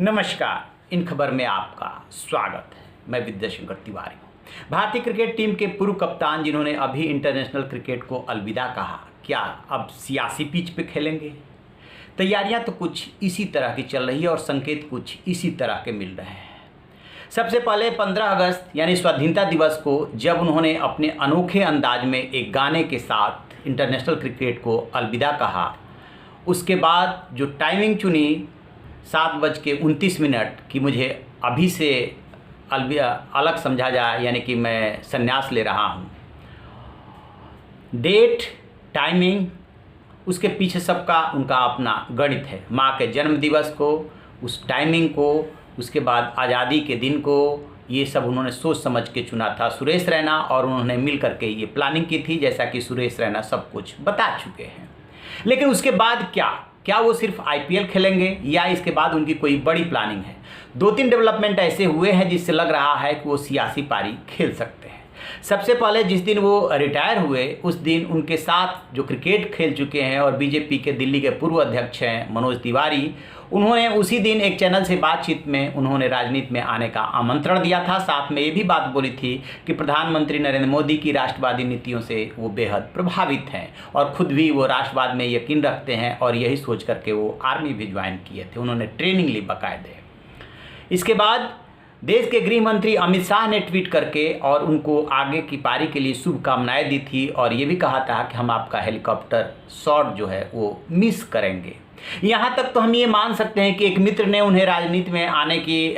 नमस्कार, इन खबर में आपका स्वागत है। मैं विद्याशंकर तिवारी हूँ। भारतीय क्रिकेट टीम के पूर्व कप्तान जिन्होंने अभी इंटरनेशनल क्रिकेट को अलविदा कहा, क्या अब सियासी पिच पे खेलेंगे? तैयारियां तो कुछ इसी तरह की चल रही है और संकेत कुछ इसी तरह के मिल रहे हैं। सबसे पहले 15 अगस्त यानी स्वाधीनता दिवस को जब उन्होंने अपने अनोखे अंदाज में एक गाने के साथ इंटरनेशनल क्रिकेट को अलविदा कहा, उसके बाद जो टाइमिंग चुनी 7:29 कि मुझे अभी से अलग समझा जाए, यानी कि मैं संन्यास ले रहा हूँ। डेट, टाइमिंग, उसके पीछे सबका उनका अपना गणित है। माँ के जन्म दिवस को, उस टाइमिंग को, उसके बाद आज़ादी के दिन को, ये सब उन्होंने सोच समझ के चुना था। सुरेश रैना और उन्होंने मिल करके ये प्लानिंग की थी, जैसा कि सुरेश रैना सब कुछ बता चुके हैं। लेकिन उसके बाद क्या वो सिर्फ आईपीएल खेलेंगे या इसके बाद उनकी कोई बड़ी प्लानिंग है? 2-3 डेवलपमेंट ऐसे हुए हैं जिससे लग रहा है कि वो सियासी पारी खेल सकते हैं। सबसे पहले जिस दिन वो रिटायर हुए उस दिन उनके साथ जो क्रिकेट खेल चुके हैं और बीजेपी के दिल्ली के पूर्व अध्यक्ष हैं मनोज तिवारी, उन्होंने उसी दिन एक चैनल से बातचीत में उन्होंने राजनीति में आने का आमंत्रण दिया था। साथ में ये भी बात बोली थी कि प्रधानमंत्री नरेंद्र मोदी की राष्ट्रवादी नीतियों से वो बेहद प्रभावित हैं और खुद भी वो राष्ट्रवाद में यकीन रखते हैं और यही सोच करके वो आर्मी भी ज्वाइन किए थे। उन्होंने ट्रेनिंग ली बाकायदे। इसके बाद देश के गृह मंत्री अमित शाह ने ट्वीट करके और उनको आगे की पारी के लिए शुभकामनाएं दी थी और ये भी कहा था कि हम आपका हेलीकॉप्टर शॉट जो है वो मिस करेंगे। यहाँ तक तो हम ये मान सकते हैं कि एक मित्र ने उन्हें राजनीति में आने की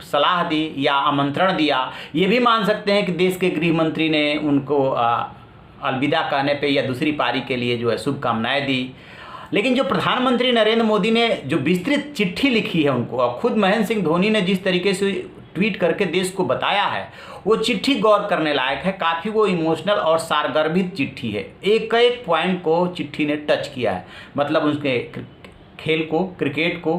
सलाह दी या आमंत्रण दिया। ये भी मान सकते हैं कि देश के गृह मंत्री ने उनको अलविदा कहने पे या दूसरी पारी के लिए जो है शुभकामनाएं दी। लेकिन जो प्रधानमंत्री नरेंद्र मोदी ने जो विस्तृत चिट्ठी लिखी है उनको, और खुद महेंद्र सिंह धोनी ने जिस तरीके से ट्वीट करके देश को बताया है, वो चिट्ठी गौर करने लायक है। काफ़ी वो इमोशनल और सारगर्भित चिट्ठी है। एक एक पॉइंट को चिट्ठी ने टच किया है, मतलब उनके खेल को, क्रिकेट को,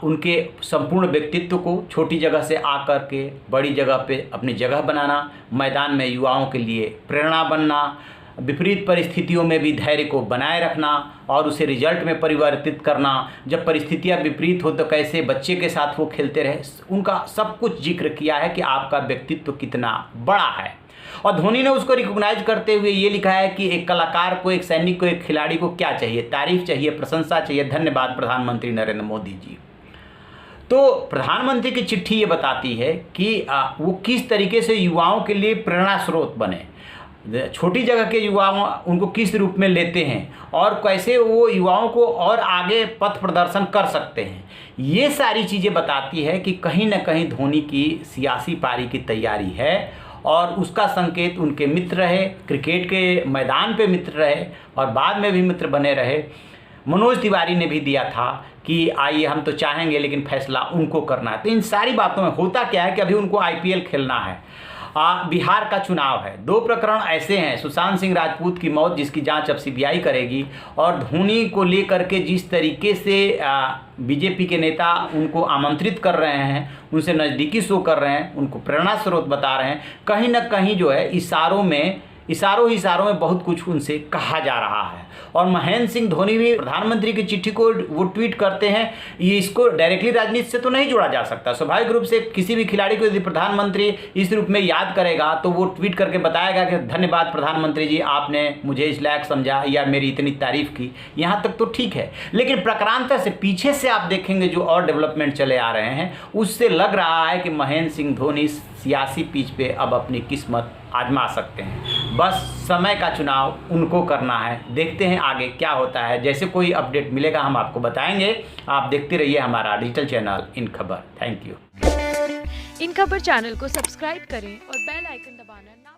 उनके संपूर्ण व्यक्तित्व को, छोटी जगह से आकर के बड़ी जगह पे अपनी जगह बनाना, मैदान में युवाओं के लिए प्रेरणा बनना, विपरीत परिस्थितियों में भी धैर्य को बनाए रखना और उसे रिजल्ट में परिवर्तित करना, जब परिस्थितियां विपरीत हो तो कैसे बच्चे के साथ वो खेलते रहे, उनका सब कुछ जिक्र किया है कि आपका व्यक्तित्व कितना बड़ा है। और धोनी ने उसको रिकॉग्नाइज करते हुए ये लिखा है कि एक कलाकार को, एक सैनिक को, एक खिलाड़ी को क्या चाहिए? तारीफ चाहिए, प्रशंसा चाहिए, धन्यवाद प्रधानमंत्री नरेंद्र मोदी जी। तो प्रधानमंत्री की चिट्ठी ये बताती है कि वो किस तरीके से युवाओं के लिए प्रेरणा स्रोत बने, छोटी जगह के युवाओं उनको किस रूप में लेते हैं और कैसे वो युवाओं को और आगे पथ प्रदर्शन कर सकते हैं। ये सारी चीज़ें बताती है कि कहीं ना कहीं धोनी की सियासी पारी की तैयारी है और उसका संकेत उनके मित्र रहे, क्रिकेट के मैदान पे मित्र रहे और बाद में भी मित्र बने रहे। मनोज तिवारी ने भी दिया था कि आइए हम तो चाहेंगे लेकिन फैसला उनको करना है। तो इन सारी बातों में होता क्या है कि अभी उनको आईपीएल खेलना है। बिहार का चुनाव है। 2 प्रकरण ऐसे हैं, सुशांत सिंह राजपूत की मौत जिसकी जांच अब सीबीआई करेगी, और धोनी को लेकर के जिस तरीके से बीजेपी के नेता उनको आमंत्रित कर रहे हैं, उनसे नज़दीकी शो कर रहे हैं, उनको प्रेरणा स्रोत बता रहे हैं, कहीं ना कहीं जो है इशारों में बहुत कुछ उनसे कहा जा रहा है। और महेंद्र सिंह धोनी भी प्रधानमंत्री की चिट्ठी को वो ट्वीट करते हैं, ये इसको डायरेक्टली राजनीति से तो नहीं जोड़ा जा सकता। स्वाभाविक रूप से किसी भी खिलाड़ी को यदि प्रधानमंत्री इस रूप में याद करेगा तो वो ट्वीट करके बताएगा कि धन्यवाद प्रधानमंत्री जी, आपने मुझे इस लायक समझा या मेरी इतनी तारीफ की। यहाँ तक तो ठीक है, लेकिन प्रक्रांता से पीछे से आप देखेंगे जो और डेवलपमेंट चले आ रहे हैं, उससे लग रहा है कि महेंद्र सिंह धोनी सियासी पिच पे अब अपनी किस्मत आजमा सकते हैं। बस समय का चुनाव उनको करना है। देखते हैं आगे क्या होता है। जैसे कोई अपडेट मिलेगा हम आपको बताएंगे। आप देखते रहिए हमारा डिजिटल चैनल इन खबर। Thank you. इन खबर चैनल को सब्सक्राइब करें और बेल आइकन दबाना ना